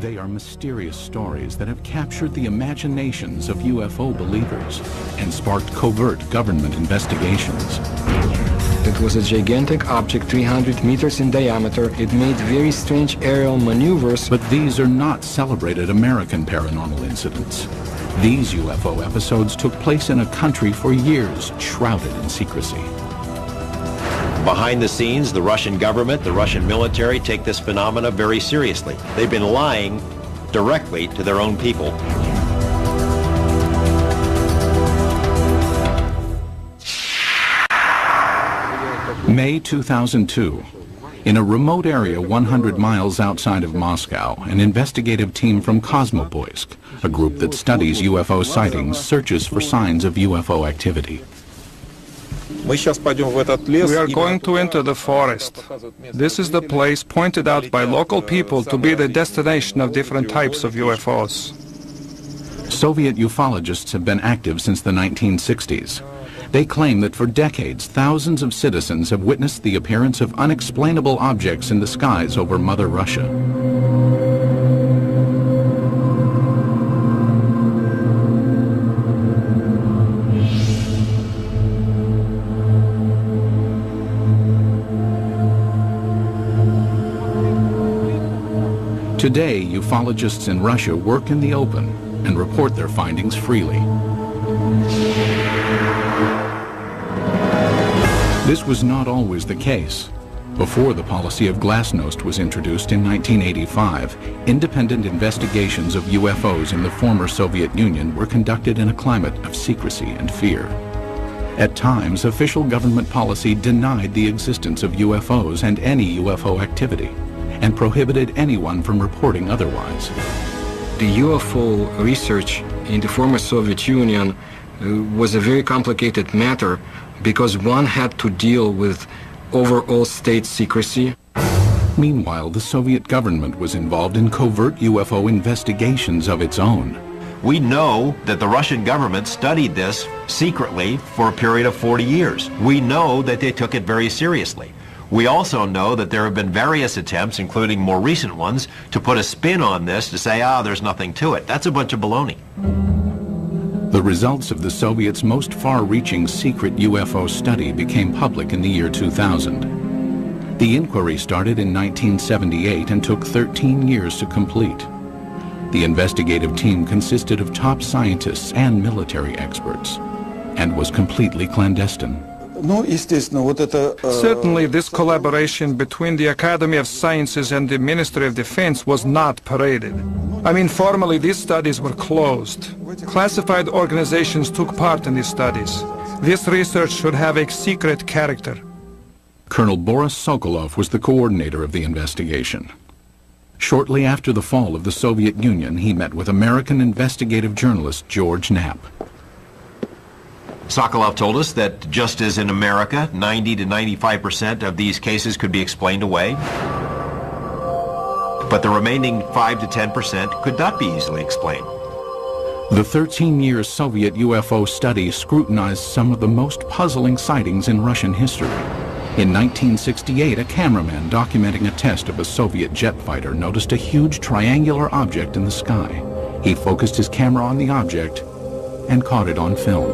They are mysterious stories that have captured the imaginations of UFO believers and sparked covert government investigations. It was a gigantic object 300 meters in diameter. It made very strange aerial maneuvers. But these are not celebrated American paranormal incidents. These UFO episodes took place in a country for years, shrouded in secrecy. Behind the scenes, the Russian government, the Russian military take this phenomena very seriously. They've been lying directly to their own people. May 2002. In a remote area 100 miles outside of Moscow, an investigative team from Kosmopoisk, a group that studies UFO sightings, searches for signs of UFO activity. We are going to enter the forest. This is the place pointed out by local people to be the destination of different types of UFOs. Soviet ufologists have been active since the 1960s. They claim that for decades, thousands of citizens have witnessed the appearance of unexplainable objects in the skies over Mother Russia. Today, ufologists in Russia work in the open and report their findings freely. This was not always the case. Before the policy of glasnost was introduced in 1985, independent investigations of UFOs in the former Soviet Union were conducted in a climate of secrecy and fear. At times, official government policy denied the existence of UFOs and any UFO activity, and prohibited anyone from reporting otherwise. The UFO research in the former Soviet Union was a very complicated matter because one had to deal with overall state secrecy. Meanwhile, the Soviet government was involved in covert UFO investigations of its own. We know that the Russian government studied this secretly for a period of 40 years. We know that they took it very seriously. We also know that there have been various attempts, including more recent ones, to put a spin on this to say, there's nothing to it. That's a bunch of baloney. The results of the Soviets' most far-reaching secret UFO study became public in the year 2000. The inquiry started in 1978 and took 13 years to complete. The investigative team consisted of top scientists and military experts, and was completely clandestine. Certainly, this collaboration between the Academy of Sciences and the Ministry of Defense was not paraded. I mean, formally, these studies were closed. Classified organizations took part in these studies. This research should have a secret character. Colonel Boris Sokolov was the coordinator of the investigation. Shortly after the fall of the Soviet Union, he met with American investigative journalist George Knapp. Sokolov told us that just as in America, 90 to 95% of these cases could be explained away, but the remaining 5 to 10% could not be easily explained. The 13-year Soviet UFO study scrutinized some of the most puzzling sightings in Russian history. In 1968, a cameraman documenting a test of a Soviet jet fighter noticed a huge triangular object in the sky. He focused his camera on the object and caught it on film.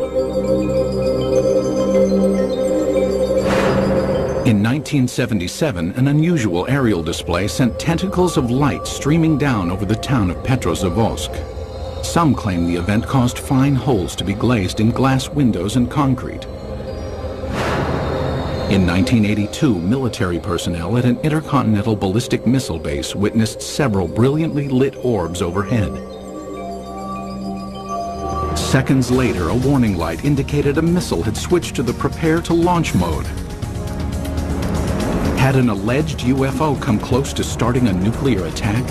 In 1977, an unusual aerial display sent tentacles of light streaming down over the town of Petrozavodsk. Some claim the event caused fine holes to be glazed in glass windows and concrete. In 1982, military personnel at an intercontinental ballistic missile base witnessed several brilliantly lit orbs overhead. Seconds later, a warning light indicated a missile had switched to the prepare to launch mode. Had an alleged UFO come close to starting a nuclear attack?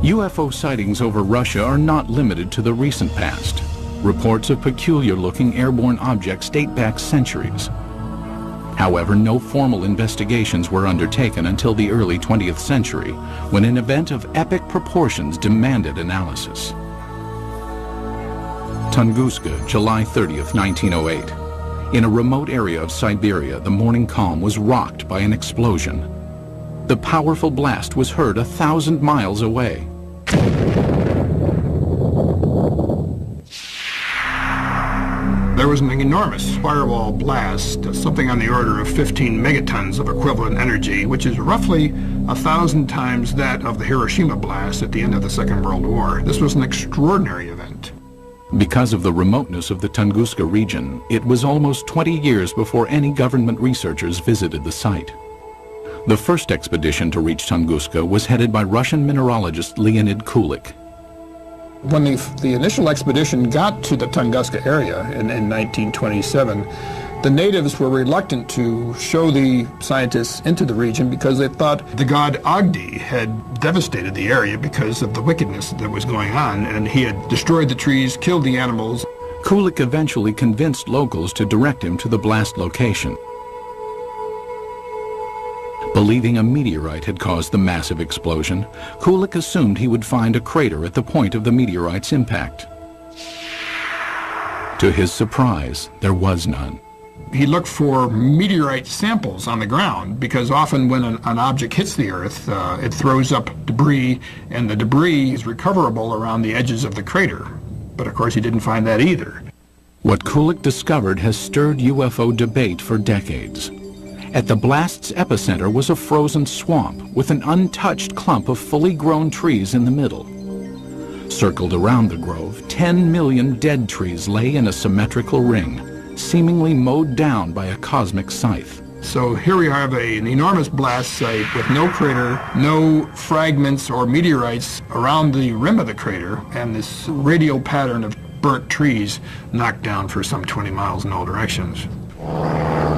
UFO sightings over Russia are not limited to the recent past. Reports of peculiar-looking airborne objects date back centuries. However, no formal investigations were undertaken until the early 20th century, when an event of epic proportions demanded analysis. Tunguska, July 30th, 1908. In a remote area of Siberia, the morning calm was rocked by an explosion. The powerful blast was heard 1,000 miles away. There was an enormous firewall blast, something on the order of 15 megatons of equivalent energy, which is roughly 1,000 times that of the Hiroshima blast at the end of the Second World War. This was an extraordinary event. Because of the remoteness of the Tunguska region, it was almost 20 years before any government researchers visited the site. The first expedition to reach Tunguska was headed by Russian mineralogist Leonid Kulik. When the initial expedition got to the Tunguska area in 1927, the natives were reluctant to show the scientists into the region because they thought the god Agdi had devastated the area because of the wickedness that was going on, and he had destroyed the trees, killed the animals. Kulik eventually convinced locals to direct him to the blast location. Believing a meteorite had caused the massive explosion, Kulik assumed he would find a crater at the point of the meteorite's impact. To his surprise, there was none. He looked for meteorite samples on the ground because often when an object hits the Earth, it throws up debris, and the debris is recoverable around the edges of the crater. But of course he didn't find that either. What Kulik discovered has stirred UFO debate for decades. At the blast's epicenter was a frozen swamp with an untouched clump of fully grown trees in the middle. Circled around the grove, 10 million dead trees lay in a symmetrical ring, seemingly mowed down by a cosmic scythe. So here we have an enormous blast site with no crater, no fragments or meteorites around the rim of the crater, and this radial pattern of burnt trees knocked down for some 20 miles in all directions.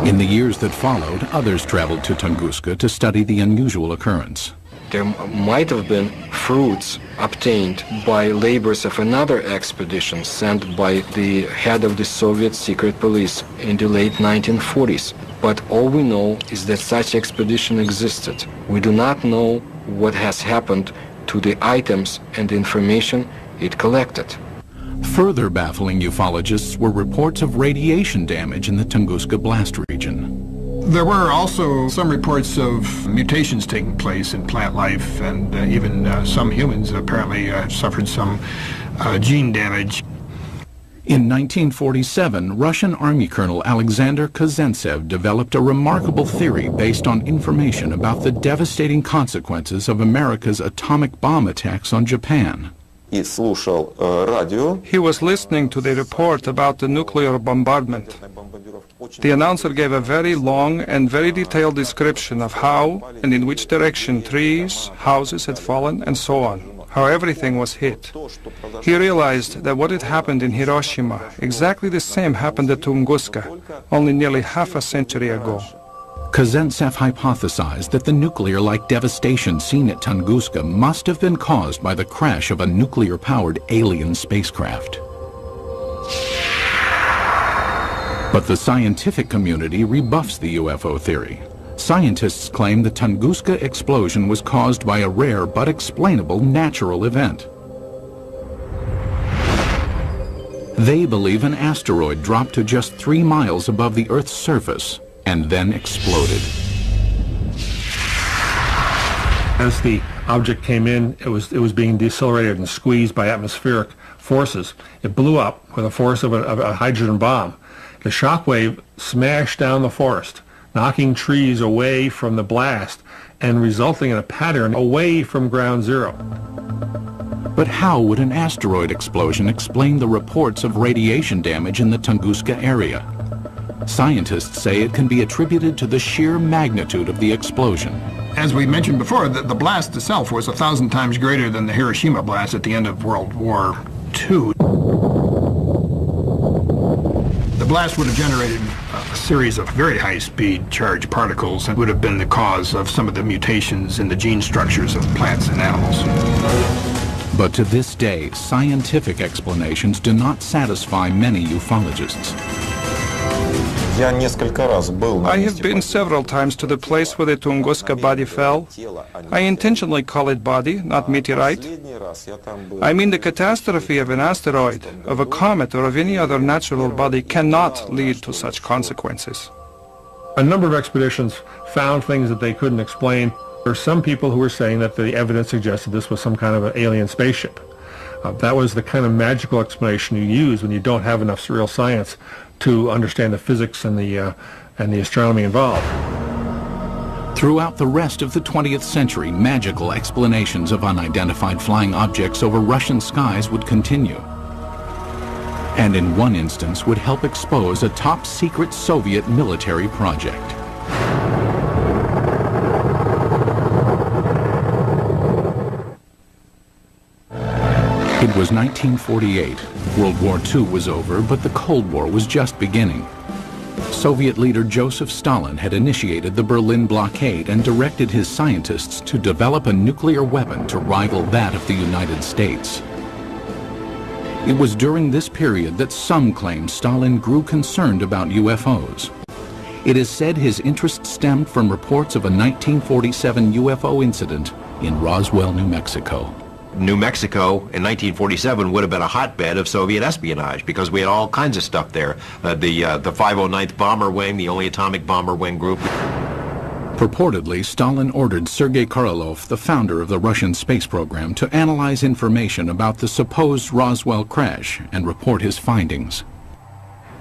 In the years that followed, others traveled to Tunguska to study the unusual occurrence. There might have been fruits obtained by labors of another expedition sent by the head of the Soviet secret police in the late 1940s. But all we know is that such expedition existed. We do not know what has happened to the items and the information it collected. Further baffling ufologists were reports of radiation damage in the Tunguska blast region. There were also some reports of mutations taking place in plant life, and even some humans apparently suffered some gene damage. In 1947, Russian Army Colonel Alexander Kazantsev developed a remarkable theory based on information about the devastating consequences of America's atomic bomb attacks on Japan. He was listening to the report about the nuclear bombardment. The announcer gave a very long and very detailed description of how and in which direction trees, houses had fallen, and so on, how everything was hit. He realized that what had happened in Hiroshima, exactly the same happened at Tunguska, only nearly half a century ago. Kazantsev hypothesized that the nuclear-like devastation seen at Tunguska must have been caused by the crash of a nuclear-powered alien spacecraft. But the scientific community rebuffs the UFO theory. Scientists claim the Tunguska explosion was caused by a rare but explainable natural event. They believe an asteroid dropped to just 3 miles above the Earth's surface and then exploded. As the object came in, it was being decelerated and squeezed by atmospheric forces. It blew up with the force of a hydrogen bomb. The shock wave smashed down the forest, knocking trees away from the blast and resulting in a pattern away from ground zero. But how would an asteroid explosion explain the reports of radiation damage in the Tunguska area? Scientists say it can be attributed to the sheer magnitude of the explosion. As we mentioned before, the blast itself was 1,000 times greater than the Hiroshima blast at the end of World War II. The blast would have generated a series of very high-speed charged particles and would have been the cause of some of the mutations in the gene structures of plants and animals. But to this day, scientific explanations do not satisfy many ufologists. I have been several times to the place where the Tunguska body fell. I intentionally call it body, not meteorite. I mean, the catastrophe of an asteroid, of a comet, or of any other natural body cannot lead to such consequences. A number of expeditions found things that they couldn't explain. There are some people who were saying that the evidence suggested this was some kind of an alien spaceship. That was the kind of magical explanation you use when you don't have enough real science to understand the physics and the astronomy involved. Throughout the rest of the 20th century, magical explanations of unidentified flying objects over Russian skies would continue. And in one instance would help expose a top-secret Soviet military project. It was 1948. World War II was over, but the Cold War was just beginning. Soviet leader Joseph Stalin had initiated the Berlin blockade and directed his scientists to develop a nuclear weapon to rival that of the United States. It was during this period that some claim Stalin grew concerned about UFOs. It is said his interest stemmed from reports of a 1947 UFO incident in Roswell, New Mexico. New Mexico in 1947 would have been a hotbed of Soviet espionage because we had all kinds of stuff there. The 509th Bomber Wing, the only atomic bomber wing group. Purportedly, Stalin ordered Sergei Korolev, the founder of the Russian space program, to analyze information about the supposed Roswell crash and report his findings.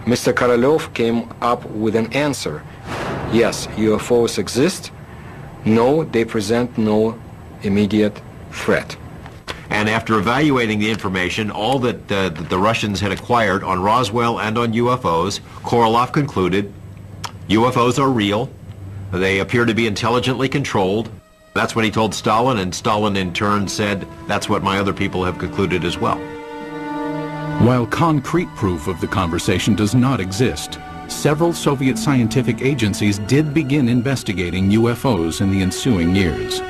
Mr. Korolev came up with an answer. Yes, UFOs exist. No, they present no immediate threat. And after evaluating the information, all that the Russians had acquired on Roswell and on UFOs, Korolev concluded UFOs are real. They appear to be intelligently controlled. That's what he told Stalin, and Stalin in turn said, that's what my other people have concluded as well. While concrete proof of the conversation does not exist, several Soviet scientific agencies did begin investigating UFOs in the ensuing years.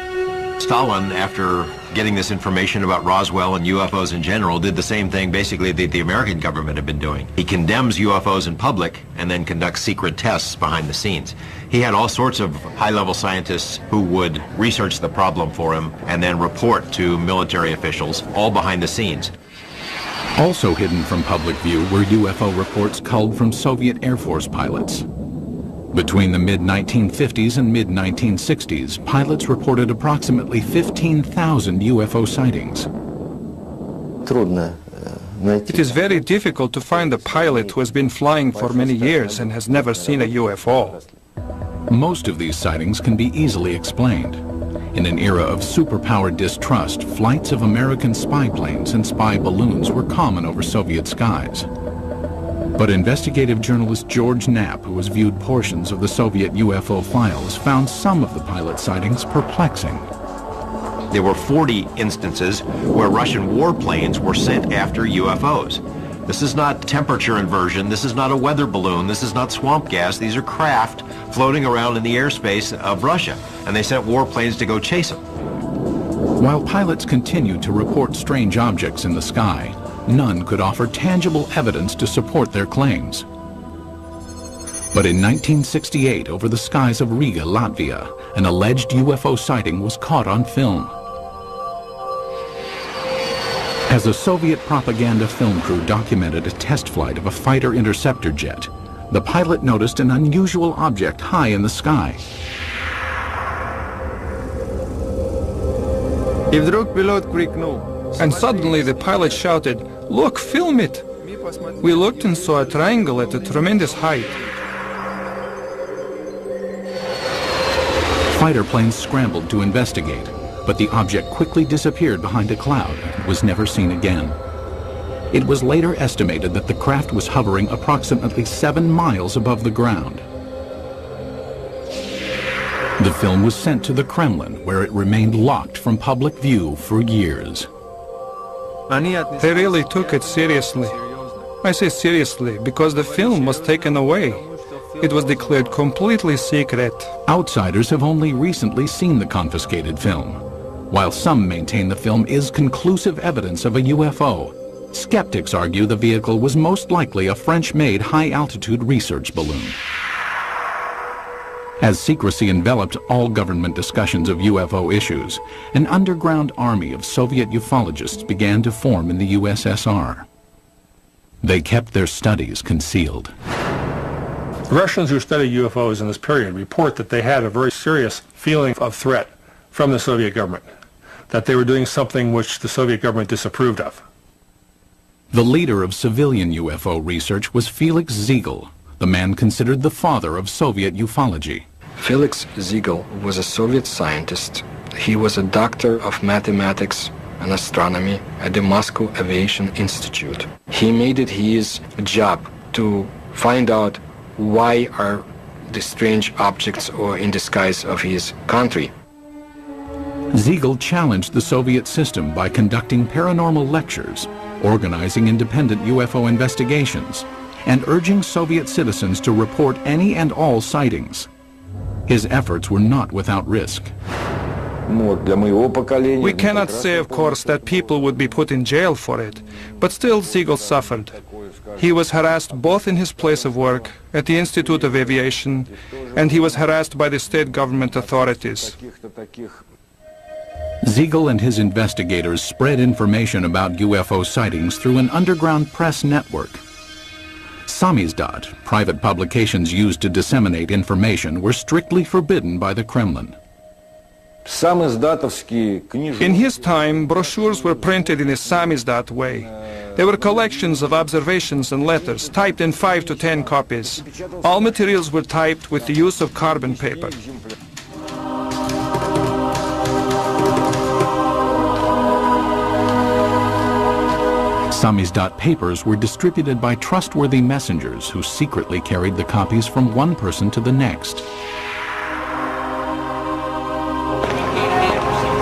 Stalin, after getting this information about Roswell and UFOs in general, did the same thing basically that the American government had been doing. He condemns UFOs in public and then conducts secret tests behind the scenes. He had all sorts of high-level scientists who would research the problem for him and then report to military officials, all behind the scenes. Also hidden from public view were UFO reports culled from Soviet Air Force pilots. Between the mid-1950s and mid-1960s, pilots reported approximately 15,000 UFO sightings. It is very difficult to find a pilot who has been flying for many years and has never seen a UFO. Most of these sightings can be easily explained. In an era of superpower distrust, flights of American spy planes and spy balloons were common over Soviet skies. But investigative journalist George Knapp, who has viewed portions of the Soviet UFO files, found some of the pilot sightings perplexing. There were 40 instances where Russian warplanes were sent after UFOs. This is not temperature inversion, this is not a weather balloon, this is not swamp gas, these are craft floating around in the airspace of Russia, and they sent warplanes to go chase them. While pilots continued to report strange objects in the sky, none could offer tangible evidence to support their claims. But in 1968, over the skies of Riga, Latvia, an alleged UFO sighting was caught on film. As a Soviet propaganda film crew documented a test flight of a fighter interceptor jet, the pilot noticed an unusual object high in the sky. And suddenly the pilot shouted, "Look, film it!" We looked and saw a triangle at a tremendous height. Fighter planes scrambled to investigate, but the object quickly disappeared behind a cloud and was never seen again. It was later estimated that the craft was hovering approximately 7 miles above the ground. The film was sent to the Kremlin, where it remained locked from public view for years. They really took it seriously. I say seriously because the film was taken away. It was declared completely secret. Outsiders have only recently seen the confiscated film. While some maintain the film is conclusive evidence of a UFO, Skeptics argue the vehicle was most likely a French-made high-altitude research balloon. As secrecy enveloped all government discussions of UFO issues, an underground army of Soviet ufologists began to form in the USSR. They kept their studies concealed. Russians who study UFOs in this period report that they had a very serious feeling of threat from the Soviet government, that they were doing something which the Soviet government disapproved of. The leader of civilian UFO research was Felix Ziegel, the man considered the father of Soviet ufology. Felix Ziegel was a Soviet scientist. He was a doctor of mathematics and astronomy at the Moscow Aviation Institute. He made it his job to find out why are the strange objects or in the skies of his country. Ziegel challenged the Soviet system by conducting paranormal lectures, organizing independent UFO investigations, and urging Soviet citizens to report any and all sightings. His efforts were not without risk. We cannot say, of course, that people would be put in jail for it, but still Ziegel suffered. He was harassed both in his place of work, at the Institute of Aviation, and he was harassed by the state government authorities. Ziegel and his investigators spread information about UFO sightings through an underground press network. Samizdat, private publications used to disseminate information, were strictly forbidden by the Kremlin. In his time, brochures were printed in a samizdat way. They were collections of observations and letters, typed in 5 to 10 copies. All materials were typed with the use of carbon paper. Samizdat papers were distributed by trustworthy messengers who secretly carried the copies from one person to the next.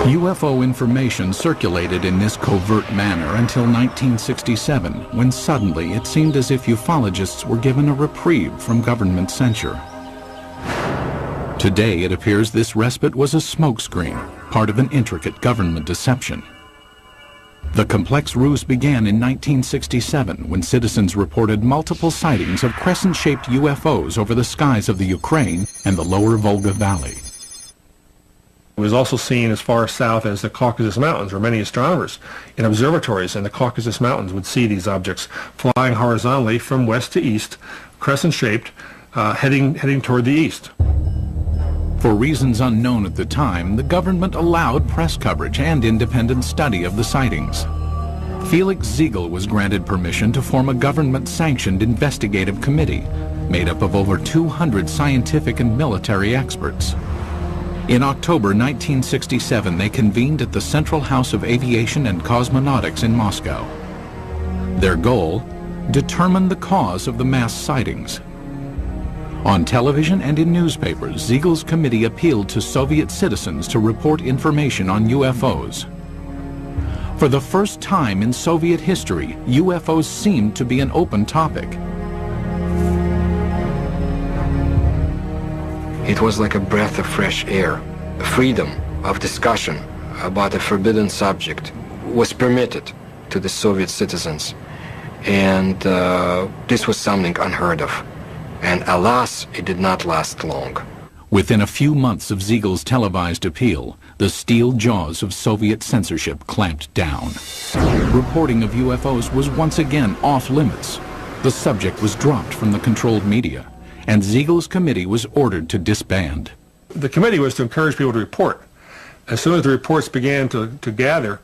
UFO information circulated in this covert manner until 1967, when suddenly it seemed as if ufologists were given a reprieve from government censure. Today it appears this respite was a smokescreen, part of an intricate government deception. The complex ruse began in 1967 when citizens reported multiple sightings of crescent-shaped UFOs over the skies of the Ukraine and the lower Volga Valley. It was also seen as far south as the Caucasus Mountains, where many astronomers in observatories in the Caucasus Mountains would see these objects flying horizontally from west to east, crescent-shaped, heading toward the east. For reasons unknown at the time, the government allowed press coverage and independent study of the sightings. Felix Ziegel was granted permission to form a government-sanctioned investigative committee made up of over 200 scientific and military experts. In October 1967, they convened at the Central House of Aviation and Cosmonautics in Moscow. Their goal? Determine the cause of the mass sightings. On television and in newspapers, Ziegel's committee appealed to Soviet citizens to report information on UFOs. For the first time in Soviet history, UFOs seemed to be an open topic. It was like a breath of fresh air. Freedom of discussion about a forbidden subject was permitted to the Soviet citizens. And this was something unheard of. And alas, it did not last long. Within a few months of Ziegel's televised appeal, the steel jaws of Soviet censorship clamped down. Reporting of UFOs was once again off limits. The subject was dropped from the controlled media, and Ziegel's committee was ordered to disband. The committee was to encourage people to report. As soon as the reports began to gather,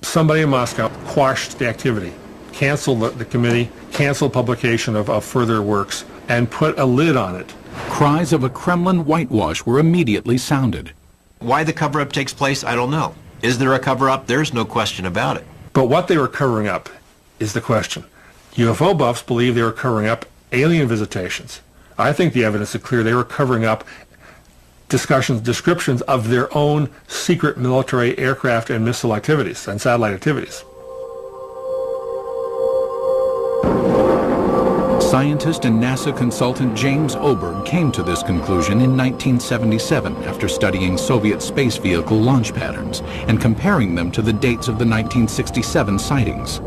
somebody in Moscow quashed the activity, canceled the committee, canceled publication of further works, and put a lid on it. Cries of a Kremlin whitewash were immediately sounded. Why the cover-up takes place, I don't know. Is there a cover-up? There's no question about it. But what they were covering up is the question. UFO buffs believe they were covering up alien visitations. I think the evidence is clear they were covering up descriptions of their own secret military aircraft and missile activities and satellite activities. Scientist and NASA consultant James Oberg came to this conclusion in 1977 after studying Soviet space vehicle launch patterns and comparing them to the dates of the 1967 sightings.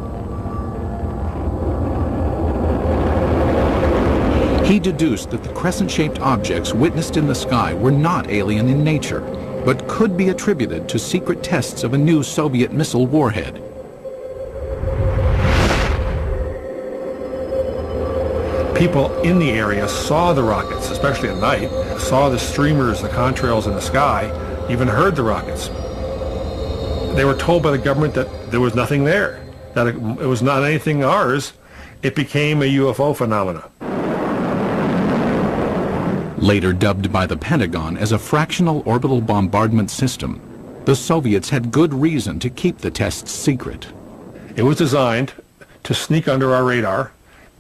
He deduced that the crescent-shaped objects witnessed in the sky were not alien in nature, but could be attributed to secret tests of a new Soviet missile warhead. People in the area saw the rockets, especially at night, saw the streamers, the contrails in the sky, even heard the rockets. They were told by the government that there was nothing there, that it was not anything ours. It became a UFO phenomena. Later dubbed by the Pentagon as a fractional orbital bombardment system, the Soviets had good reason to keep the tests secret. It was designed to sneak under our radar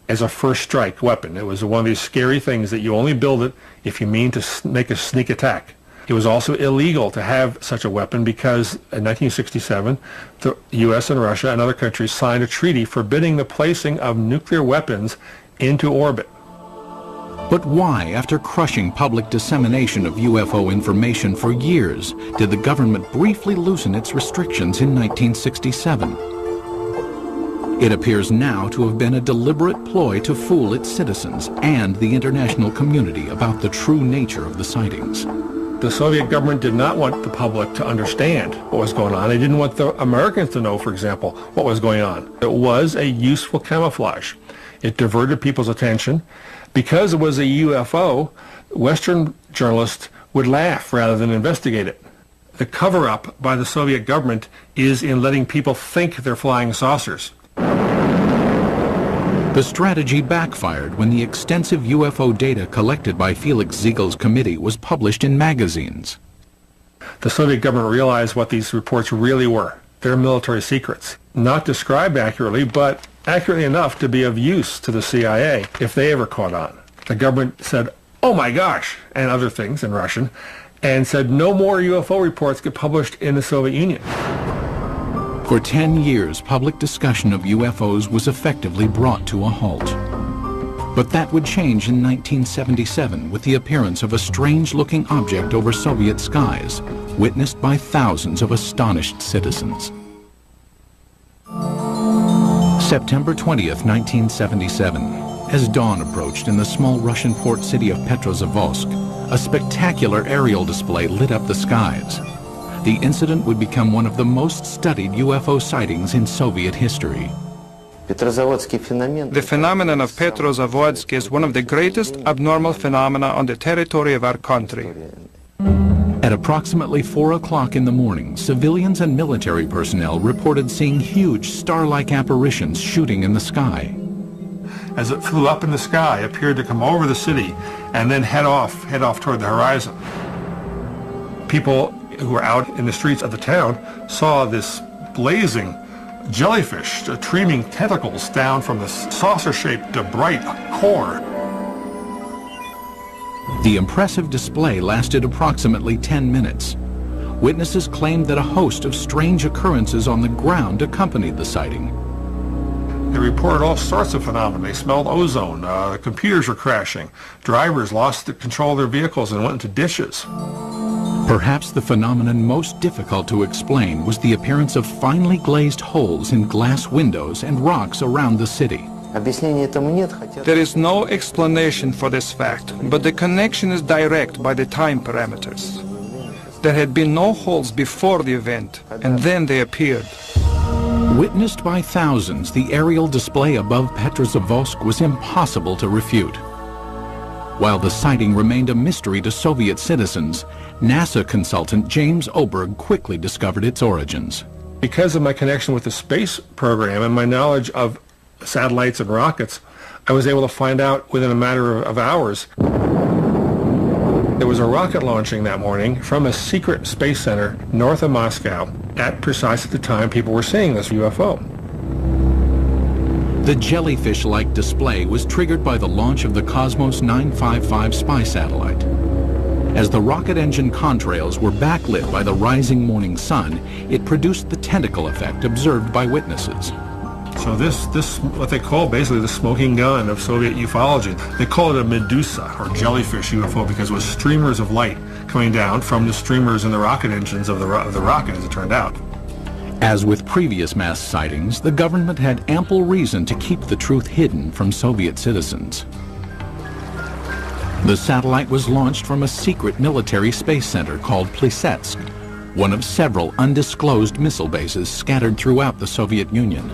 as a first strike weapon. It was one of these scary things that you only build it if you mean to make a sneak attack. It was also illegal to have such a weapon because in 1967, the U.S. and Russia and other countries signed a treaty forbidding the placing of nuclear weapons into orbit. But why, after crushing public dissemination of UFO information for years, did the government briefly loosen its restrictions in 1967? It appears now to have been a deliberate ploy to fool its citizens and the international community about the true nature of the sightings. The Soviet government did not want the public to understand what was going on. They didn't want the Americans to know, for example, what was going on. It was a useful camouflage. It diverted people's attention. Because it was a UFO, Western journalists would laugh rather than investigate it. The cover-up by the Soviet government is in letting people think they're flying saucers. The strategy backfired when the extensive UFO data collected by Felix Ziegel's committee was published in magazines. The Soviet government realized what these reports really were. They're military secrets. Not described accurately, but accurately enough to be of use to the CIA if they ever caught on. The government said, "Oh my gosh," and other things in Russian, and said no more UFO reports get published in the Soviet Union. For 10 years, public discussion of UFOs was effectively brought to a halt. But that would change in 1977 with the appearance of a strange-looking object over Soviet skies, witnessed by thousands of astonished citizens. September 20th, 1977. As dawn approached in the small Russian port city of Petrozavodsk, a spectacular aerial display lit up the skies. The incident would become one of the most studied UFO sightings in Soviet history. The phenomenon of Petrozavodsk is one of the greatest abnormal phenomena on the territory of our country. At approximately 4 o'clock in the morning, civilians and military personnel reported seeing huge star-like apparitions shooting in the sky. As it flew up in the sky, it appeared to come over the city and then head off toward the horizon. People who were out in the streets of the town saw this blazing jellyfish streaming tentacles down from the saucer-shaped bright core. The impressive display lasted approximately 10 minutes. Witnesses claimed that a host of strange occurrences on the ground accompanied the sighting. They reported all sorts of phenomena. They smelled ozone, computers were crashing, drivers lost control of their vehicles and went into ditches. Perhaps the phenomenon most difficult to explain was the appearance of finely glazed holes in glass windows and rocks around the city. There is no explanation for this fact, but the connection is direct by the time parameters. There had been no holes before the event, and then they appeared. Witnessed by thousands, the aerial display above Petrozavodsk was impossible to refute. While the sighting remained a mystery to Soviet citizens, NASA consultant James Oberg quickly discovered its origins. Because of my connection with the space program and my knowledge of satellites and rockets, I was able to find out within a matter of hours. There was a rocket launching that morning from a secret space center north of Moscow at precisely the time people were seeing this UFO. The jellyfish-like display was triggered by the launch of the Cosmos 955 spy satellite. As the rocket engine contrails were backlit by the rising morning sun, it produced the tentacle effect observed by witnesses. So this what they call basically the smoking gun of Soviet ufology. They call it a Medusa, or jellyfish UFO, because it was streamers of light coming down from the streamers in the rocket engines of the rocket, as it turned out. As with previous mass sightings, the government had ample reason to keep the truth hidden from Soviet citizens. The satellite was launched from a secret military space center called Plesetsk, one of several undisclosed missile bases scattered throughout the Soviet Union.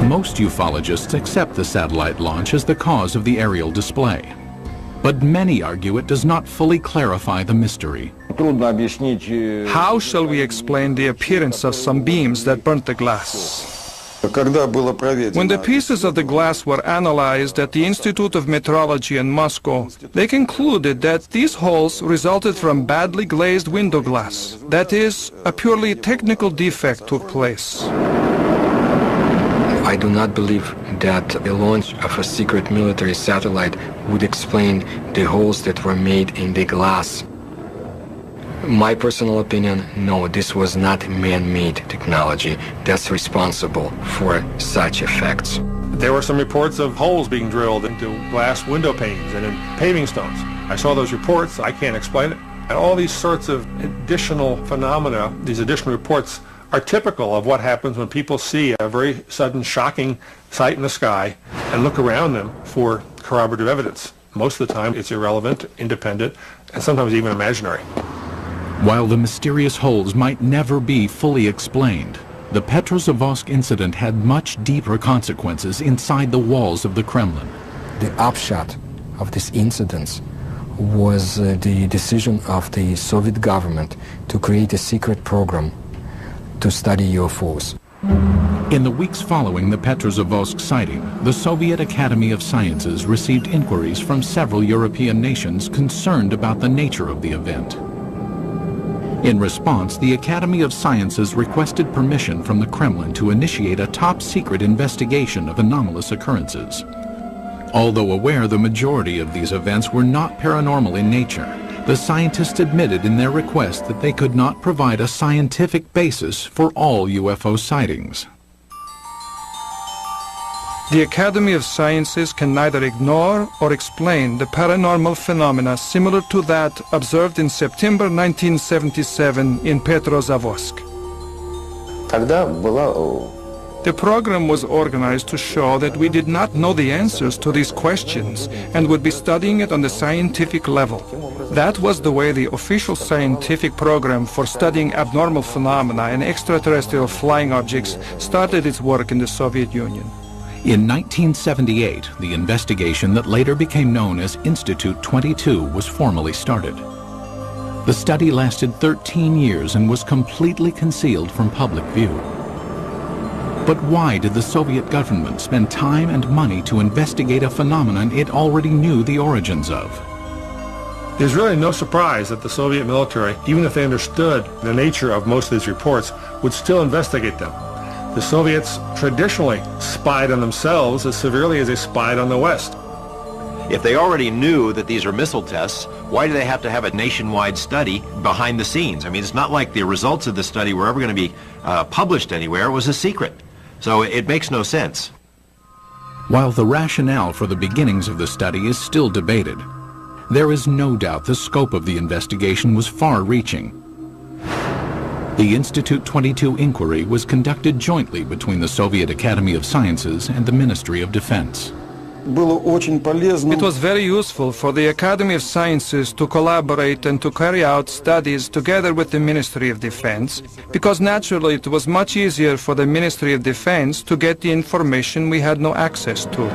Most ufologists accept the satellite launch as the cause of the aerial display. But many argue it does not fully clarify the mystery. How shall we explain the appearance of some beams that burnt the glass? When the pieces of the glass were analyzed at the Institute of Metrology in Moscow, they concluded that these holes resulted from badly glazed window glass. That is, a purely technical defect took place. I do not believe that the launch of a secret military satellite would explain the holes that were made in the glass. My personal opinion, no, this was not man-made technology that's responsible for such effects. There were some reports of holes being drilled into glass window panes and in paving stones. I saw those reports. I can't explain it. And all these sorts of additional phenomena, these additional reports, are typical of what happens when people see a very sudden, shocking sight in the sky and look around them for corroborative evidence. Most of the time, it's irrelevant, independent, and sometimes even imaginary. While the mysterious holes might never be fully explained, the Petrozavodsk incident had much deeper consequences inside the walls of the Kremlin. The upshot of this incident was the decision of the Soviet government to create a secret program to study UFOs. In the weeks following the Petrozavodsk sighting, the Soviet Academy of Sciences received inquiries from several European nations concerned about the nature of the event. In response, the Academy of Sciences requested permission from the Kremlin to initiate a top-secret investigation of anomalous occurrences. Although aware the majority of these events were not paranormal in nature, the scientists admitted in their request that they could not provide a scientific basis for all UFO sightings. The Academy of Sciences can neither ignore or explain the paranormal phenomena similar to that observed in September 1977 in Petrozavodsk. The program was organized to show that we did not know the answers to these questions and would be studying it on the scientific level. That was the way the official scientific program for studying abnormal phenomena and extraterrestrial flying objects started its work in the Soviet Union. In 1978, the investigation that later became known as Institute 22 was formally started. The study lasted 13 years and was completely concealed from public view. But why did the Soviet government spend time and money to investigate a phenomenon it already knew the origins of? There's really no surprise that the Soviet military, even if they understood the nature of most of these reports, would still investigate them. The Soviets traditionally spied on themselves as severely as they spied on the West. If they already knew that these are missile tests, why do they have to have a nationwide study behind the scenes? I mean, it's not like the results of the study were ever going to be published anywhere. It was a secret. So it makes no sense. While the rationale for the beginnings of the study is still debated, there is no doubt the scope of the investigation was far-reaching. The Institute 22 inquiry was conducted jointly between the Soviet Academy of Sciences and the Ministry of Defense. It was very useful for the Academy of Sciences to collaborate and to carry out studies together with the Ministry of Defense, because naturally it was much easier for the Ministry of Defense to get the information we had no access to.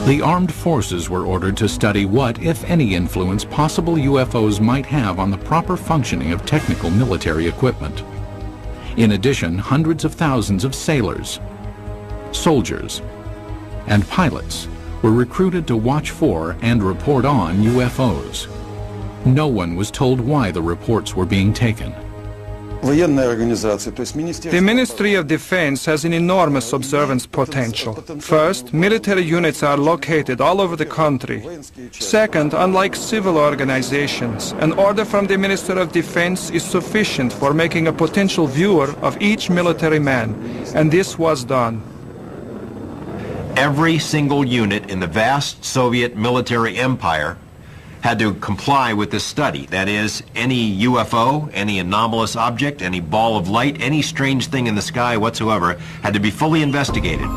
The armed forces were ordered to study what, if any, influence possible UFOs might have on the proper functioning of technical military equipment. In addition, hundreds of thousands of sailors, soldiers, and pilots were recruited to watch for and report on UFOs. No one was told why the reports were being taken. The Ministry of Defense has an enormous observance potential. First, military units are located all over the country. Second, unlike civil organizations, an order from the Minister of Defense is sufficient for making a potential viewer of each military man, and this was done. Every single unit in the vast Soviet military empire had to comply with this study. That is, any UFO, any anomalous object, any ball of light, any strange thing in the sky whatsoever had to be fully investigated.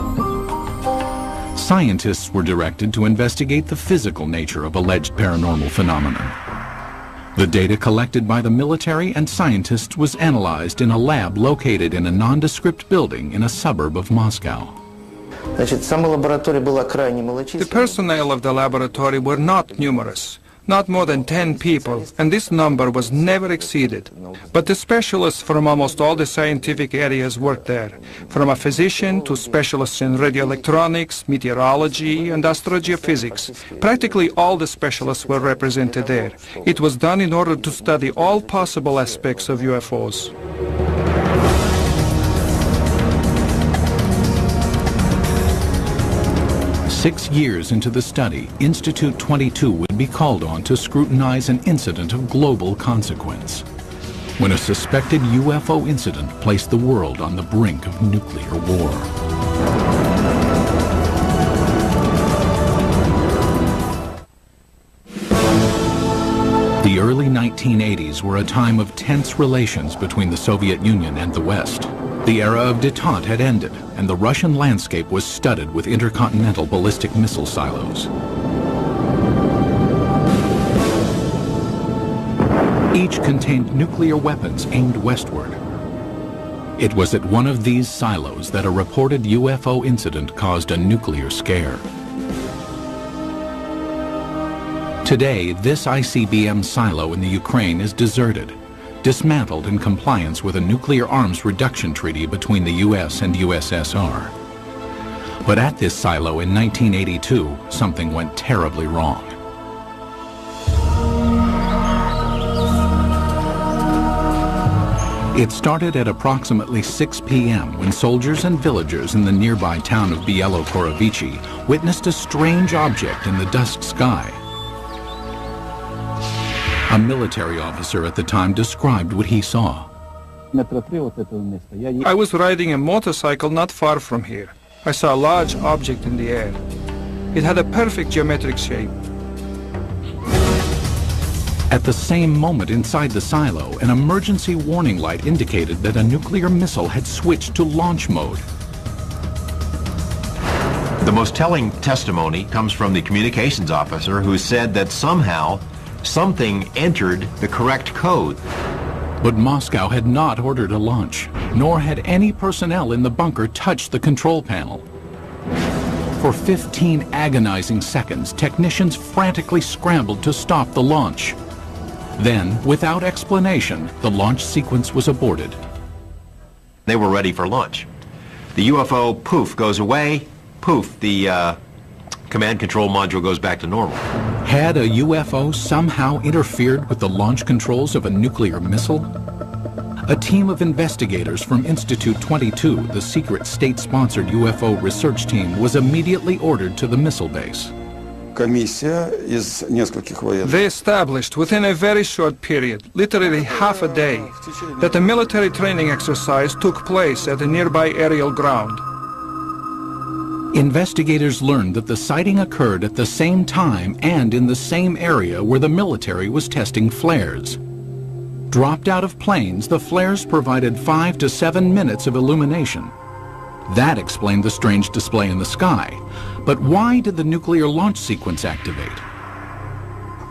Scientists were directed to investigate the physical nature of alleged paranormal phenomenon. The data collected by the military and scientists was analyzed in a lab located in a nondescript building in a suburb of Moscow. The personnel of the laboratory were not numerous, not more than 10 people, and this number was never exceeded. But the specialists from almost all the scientific areas worked there, from a physician to specialists in radioelectronics, meteorology, and astrogeophysics. Practically all the specialists were represented there. It was done in order to study all possible aspects of UFOs. Six years into the study, Institute 22 would be called on to scrutinize an incident of global consequence, when a suspected UFO incident placed the world on the brink of nuclear war. The early 1980s were a time of tense relations between the Soviet Union and the West. The era of détente had ended, and the Russian landscape was studded with intercontinental ballistic missile silos. Each contained nuclear weapons aimed westward. It was at one of these silos that a reported UFO incident caused a nuclear scare. Today, this ICBM silo in the Ukraine is deserted, dismantled in compliance with a nuclear arms reduction treaty between the U.S. and USSR. But at this silo in 1982, something went terribly wrong. It started at approximately 6 p.m. when soldiers and villagers in the nearby town of Bielo-Korovichi witnessed a strange object in the dusk sky. A military officer at the time described what he saw. I was riding a motorcycle not far from here. I saw a large object in the air. It had a perfect geometric shape. At the same moment inside the silo, an emergency warning light indicated that a nuclear missile had switched to launch mode. The most telling testimony comes from the communications officer who said that somehow something entered the correct code. But Moscow had not ordered a launch, nor had any personnel in the bunker touched the control panel. For 15 agonizing seconds, technicians frantically scrambled to stop the launch. Then, without explanation, the launch sequence was aborted. They were ready for launch. The UFO, poof, goes away. Poof, the command control module goes back to normal. Had a UFO somehow interfered with the launch controls of a nuclear missile? A team of investigators from Institute 22, the secret state-sponsored UFO research team, was immediately ordered to the missile base. They established within a very short period, literally half a day, that a military training exercise took place at a nearby aerial ground. Investigators learned that the sighting occurred at the same time and in the same area where the military was testing flares. Dropped out of planes, the flares provided 5 to 7 minutes of illumination. That explained the strange display in the sky. But why did the nuclear launch sequence activate?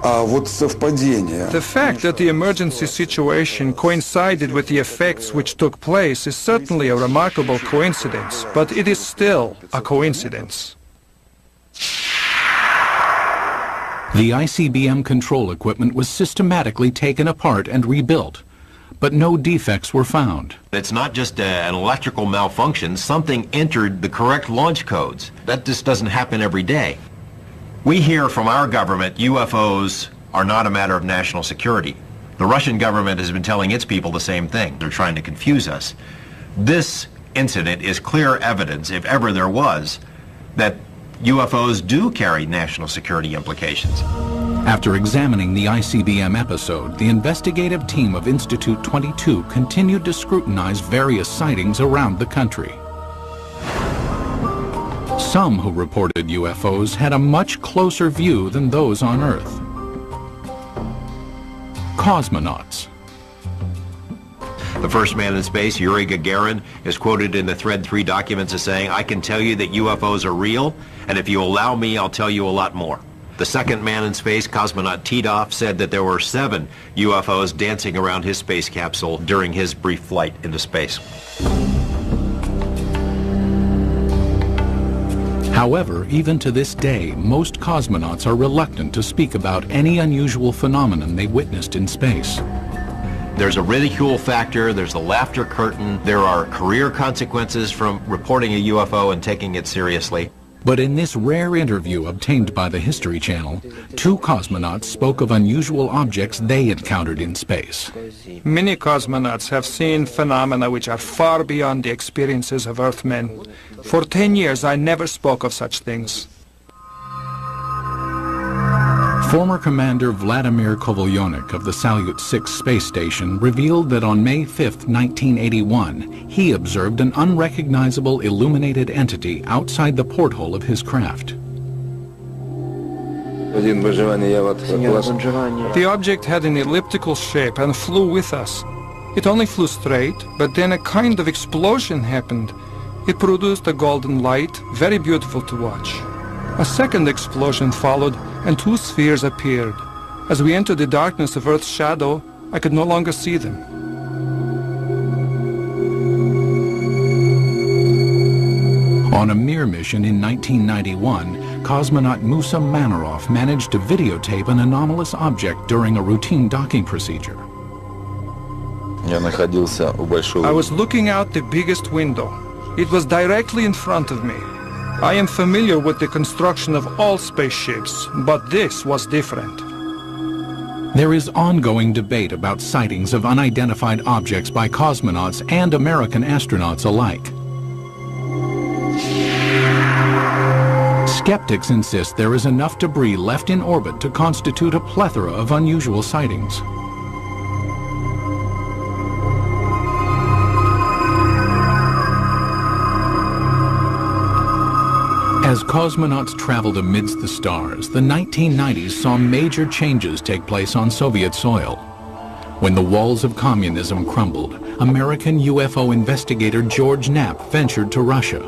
The fact that the emergency situation coincided with the effects which took place is certainly a remarkable coincidence, but it is still a coincidence. The ICBM control equipment was systematically taken apart and rebuilt, but no defects were found. It's not just an electrical malfunction. Something entered the correct launch codes. That just doesn't happen every day. We hear from our government UFOs are not a matter of national security. The Russian government has been telling its people the same thing. They're trying to confuse us. This incident is clear evidence, if ever there was, that UFOs do carry national security implications. After examining the ICBM episode, the investigative team of Institute 22 continued to scrutinize various sightings around the country. Some who reported UFOs had a much closer view than those on Earth. Cosmonauts. The first man in space, Yuri Gagarin, is quoted in the Thread 3 documents as saying, "I can tell you that UFOs are real, and if you allow me, I'll tell you a lot more." The second man in space, cosmonaut Titov, said that there were 7 UFOs dancing around his space capsule during his brief flight into space. However, even to this day, most cosmonauts are reluctant to speak about any unusual phenomenon they witnessed in space. There's a ridicule factor, there's a laughter curtain, there are career consequences from reporting a UFO and taking it seriously. But in this rare interview obtained by the History Channel, 2 cosmonauts spoke of unusual objects they encountered in space. Many cosmonauts have seen phenomena which are far beyond the experiences of Earthmen. For 10 years, I never spoke of such things. Former Commander Vladimir Kovalyonik of the Salyut 6 space station revealed that on May 5, 1981, he observed an unrecognizable illuminated entity outside the porthole of his craft. The object had an elliptical shape and flew with us. It only flew straight, but then a kind of explosion happened. It produced a golden light, very beautiful to watch. A second explosion followed, and 2 spheres appeared. As we entered the darkness of Earth's shadow, I could no longer see them. On a Mir mission in 1991, cosmonaut Musa Manarov managed to videotape an anomalous object during a routine docking procedure. I was looking out the biggest window. It was directly in front of me. I am familiar with the construction of all spaceships, but this was different. There is ongoing debate about sightings of unidentified objects by cosmonauts and American astronauts alike. Skeptics insist there is enough debris left in orbit to constitute a plethora of unusual sightings. As cosmonauts traveled amidst the stars, the 1990s saw major changes take place on Soviet soil. When the walls of communism crumbled, American UFO investigator George Knapp ventured to Russia,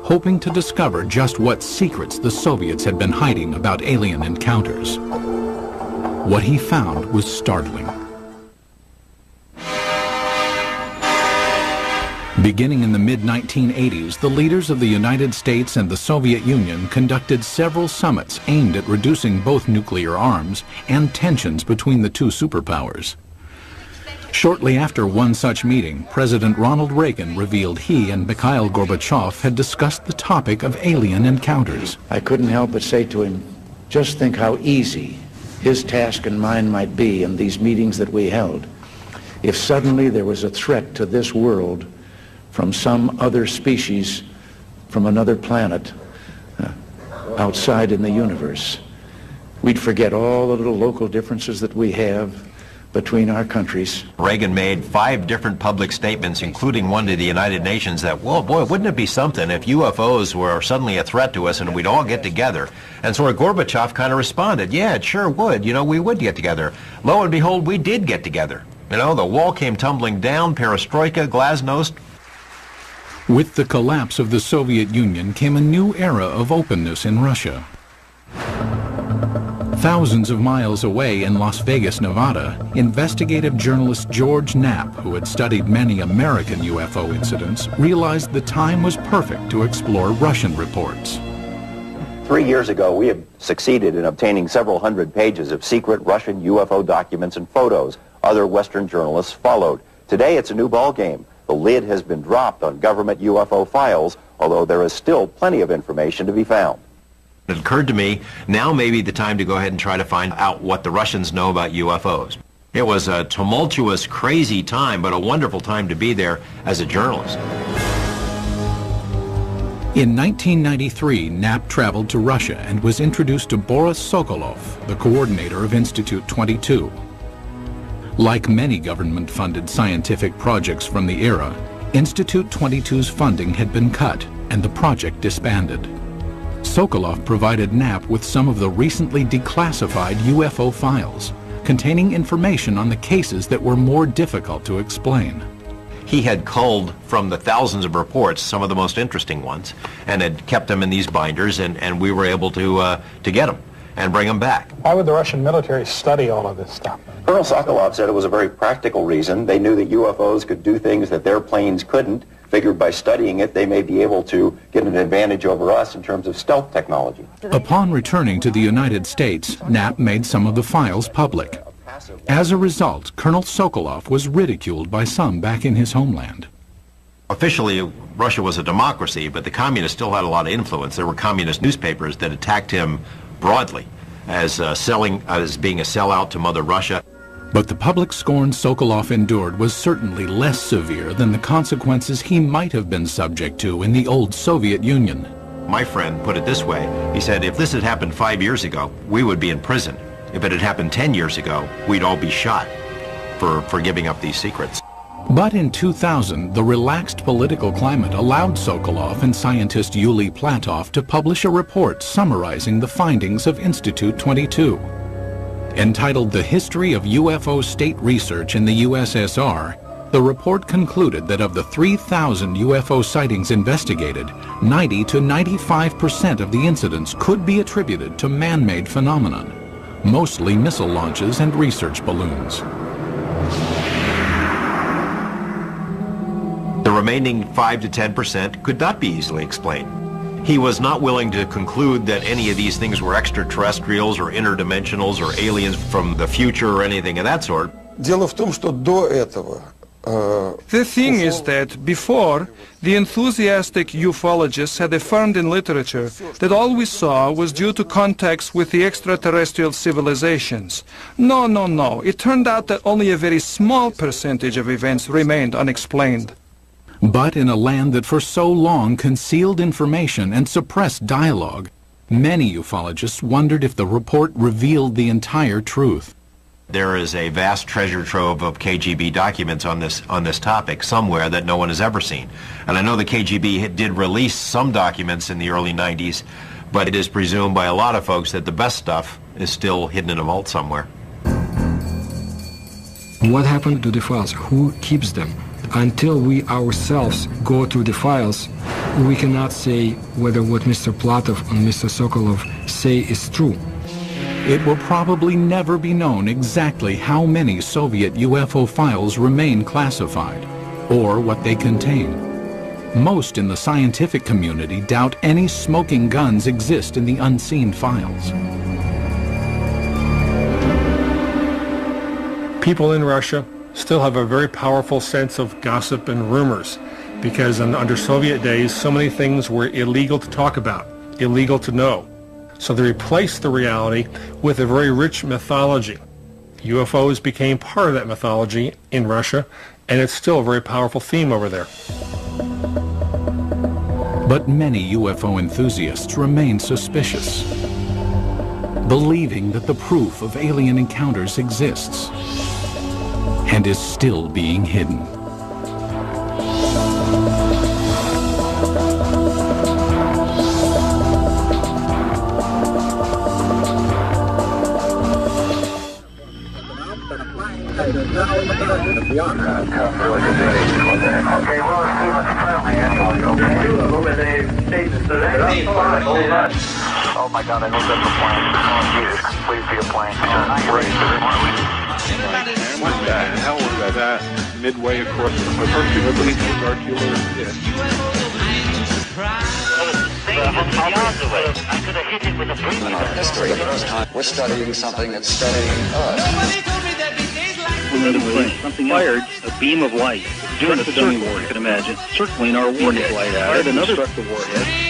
hoping to discover just what secrets the Soviets had been hiding about alien encounters. What he found was startling. Beginning in the mid-1980s, the leaders of the United States and the Soviet Union conducted several summits aimed at reducing both nuclear arms and tensions between the 2 superpowers. Shortly after one such meeting, President Ronald Reagan revealed he and Mikhail Gorbachev had discussed the topic of alien encounters. I couldn't help but say to him, just think how easy his task and mine might be in these meetings that we held if suddenly there was a threat to this world from some other species, from another planet, outside in the universe. We'd forget all the little local differences that we have between our countries. Reagan made 5 different public statements, including one to the United Nations, that, well, boy, wouldn't it be something if UFOs were suddenly a threat to us and we'd all get together? And sort of Gorbachev kind of responded, yeah, it sure would. You know, we would get together. Lo and behold, we did get together. You know, the wall came tumbling down, perestroika, glasnost. With the collapse of the Soviet Union came a new era of openness in Russia. Thousands of miles away in Las Vegas, Nevada, investigative journalist George Knapp, who had studied many American UFO incidents, realized the time was perfect to explore Russian reports. 3 years ago, we had succeeded in obtaining several hundred pages of secret Russian UFO documents and photos. Other Western journalists followed. Today, it's a new ballgame. The lid has been dropped on government UFO files, although there is still plenty of information to be found. It occurred to me, now may be the time to go ahead and try to find out what the Russians know about UFOs. It was a tumultuous, crazy time, but a wonderful time to be there as a journalist. In 1993, Knapp traveled to Russia and was introduced to Boris Sokolov, the coordinator of Institute 22. Like many government-funded scientific projects from the era, Institute 22's funding had been cut and the project disbanded. Sokolov provided Knapp with some of the recently declassified UFO files, containing information on the cases that were more difficult to explain. He had culled from the thousands of reports some of the most interesting ones and had kept them in these binders, and we were able to get them and bring them back. Why would the Russian military study all of this stuff? Colonel Sokolov said it was a very practical reason. They knew that UFOs could do things that their planes couldn't. Figured by studying it, they may be able to get an advantage over us in terms of stealth technology. Upon returning to the United States, Knapp made some of the files public. As a result, Colonel Sokolov was ridiculed by some back in his homeland. Officially, Russia was a democracy, but the communists still had a lot of influence. There were communist newspapers that attacked him broadly as being a sellout to Mother Russia. But the public scorn Sokolov endured was certainly less severe than the consequences he might have been subject to in the old Soviet Union. My friend put it this way. He said, if this had happened 5 years ago, we would be in prison. If it had happened 10 years ago, we'd all be shot for giving up these secrets. But in 2000, the relaxed political climate allowed Sokolov and scientist Yuli Platov to publish a report summarizing the findings of Institute 22. Entitled The History of UFO State Research in the USSR, the report concluded that of the 3,000 UFO sightings investigated, 90 to 95% of the incidents could be attributed to man-made phenomenon, mostly missile launches and research balloons. The remaining 5 to 10% could not be easily explained. He was not willing to conclude that any of these things were extraterrestrials or interdimensionals or aliens from the future or anything of that sort. The thing is that before, the enthusiastic ufologists had affirmed in literature that all we saw was due to contacts with the extraterrestrial civilizations. No. It turned out that only a very small percentage of events remained unexplained. But in a land that for so long concealed information and suppressed dialogue, many ufologists wondered if the report revealed the entire truth. There is a vast treasure trove of KGB documents on this topic somewhere that no one has ever seen. And I know the KGB did release some documents in the early 90s, but it is presumed by a lot of folks that the best stuff is still hidden in a vault somewhere. What happened to the files? Who keeps them? Until we ourselves go through the files, we cannot say whether what Mr. Platov and Mr. Sokolov say is true. It will probably never be known exactly how many Soviet UFO files remain classified, or what they contain. Most in the scientific community doubt any smoking guns exist in the unseen files. People in Russia still have a very powerful sense of gossip and rumors, because under Soviet days, so many things were illegal to talk about, illegal to know. So they replaced the reality with a very rich mythology. UFOs became part of that mythology in Russia, and it's still a very powerful theme over there. But many UFO enthusiasts remain suspicious, believing that the proof of alien encounters exists and is still being hidden. Oh my God, I know that's a plane. Please be a plane. What the hell was that? Midway across the country, nobody knows our killer. I could have hit it with a brick. In our history, we're studying something that's studying us. Another plane fired a beam of light during a stunning war, you can imagine, circling our warhead. Fired another struck the warhead.